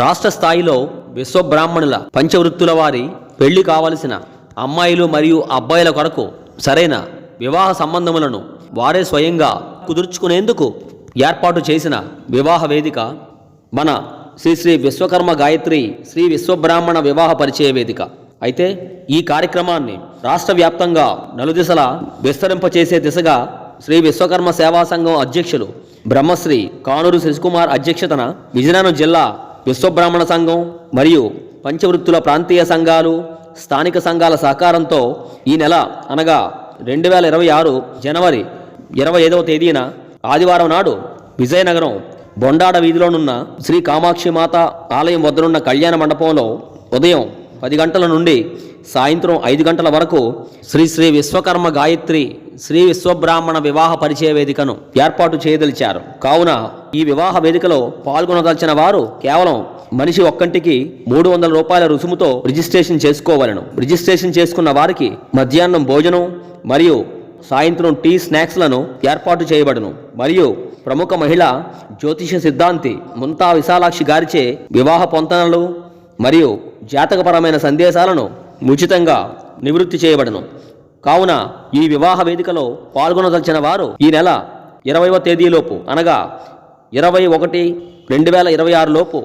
రాష్ట్ర స్థాయిలో విశ్వబ్రాహ్మణుల పంచవృత్తుల వారి పెళ్లి కావలసిన అమ్మాయిలు మరియు అబ్బాయిల కొరకు సరైన వివాహ సంబంధములను వారే స్వయంగా కుదుర్చుకునేందుకు ఏర్పాటు చేసిన వివాహ వేదిక మన శ్రీ శ్రీ విశ్వకర్మ గాయత్రి శ్రీ విశ్వబ్రాహ్మణ వివాహ పరిచయ వేదిక. అయితే ఈ కార్యక్రమాన్ని రాష్ట్ర వ్యాప్తంగా నలుదిశలా విస్తరింపచేసే దిశగా శ్రీ విశ్వకర్మ సేవా సంఘం అధ్యక్షులు బ్రహ్మశ్రీ కానూరు శశికుమార్ అధ్యక్షతన విజయనగరం జిల్లా విశ్వబ్రాహ్మణ సంఘం మరియు పంచవృత్తుల ప్రాంతీయ సంఘాలు స్థానిక సంఘాల సహకారంతో ఈ నెల అనగా 2026 జనవరి 25వ తేదీన ఆదివారం నాడు విజయనగరం బొండాడ వీధిలోనున్న శ్రీ కామాక్షి మాత ఆలయం వద్దనున్న కళ్యాణ మండపంలో ఉదయం 10 గంటల నుండి సాయంత్రం 5 గంటల వరకు శ్రీ శ్రీ విశ్వకర్మ గాయత్రి శ్రీ విశ్వబ్రాహ్మణ వివాహ పరిచయ వేదికను ఏర్పాటు చేయదలిచారు. కావున ఈ వివాహ వేదికలో పాల్గొనదలిచిన వారు కేవలం మనిషి ఒక్కంటికి 300 రూపాయల రుసుముతో రిజిస్ట్రేషన్ చేసుకోవాలను. రిజిస్ట్రేషన్ చేసుకున్న వారికి మధ్యాహ్నం భోజనం మరియు సాయంత్రం టీ స్నాక్స్లను ఏర్పాటు చేయబడును. మరియు ప్రముఖ మహిళ జ్యోతిష సిద్ధాంతి ముంతా విశాలాక్షి గారిచే వివాహ పొంతనలు మరియు జాతకపరమైన సందేశాలను ఉచితంగా నివృత్తి చేయబడును. కావున ఈ వివాహ వేదికలో పాల్గొనదలిచిన వారు ఈ నెల 20వ తేదీలోపు అనగా 21/2026 లోపు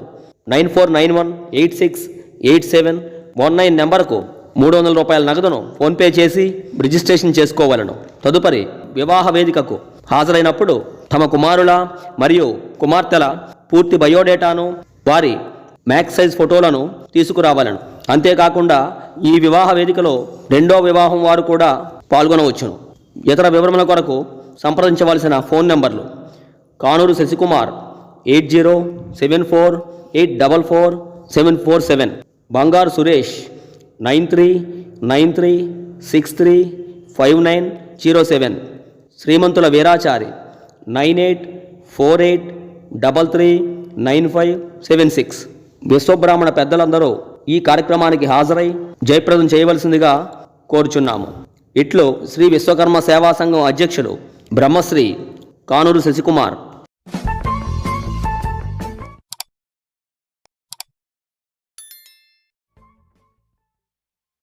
9491868719 నెంబర్కు 300 రూపాయల నగదును ఫోన్పే చేసి రిజిస్ట్రేషన్ చేసుకోవాలను. తదుపరి వివాహ వేదికకు హాజరైనప్పుడు తమ కుమారుల మరియు కుమార్తెల పూర్తి బయోడేటాను వారి మ్యాక్స్ సైజ్ ఫోటోలను తీసుకురావాలను. అంతేకాకుండా ఈ వివాహ వేదికలో రెండో వివాహం వారు కూడా పాల్గొనవచ్చును. ఇతర వివరముల కొరకు సంప్రదించవలసిన ఫోన్ నెంబర్లు కానూరు శశికుమార్ 8074484447, బంగారు సురేష్ 9393635907, శ్రీమంతుల వీరాచారి 9848339576. విశ్వబ్రాహ్మణ పెద్దలందరూ ఈ కార్యక్రమానికి హాజరై జయప్రదం చేయవలసిందిగా కోరుచున్నాము. ఇట్లు శ్రీ విశ్వకర్మ సేవా సంఘం అధ్యక్షులు బ్రహ్మశ్రీ కానూరు శశికుమార్.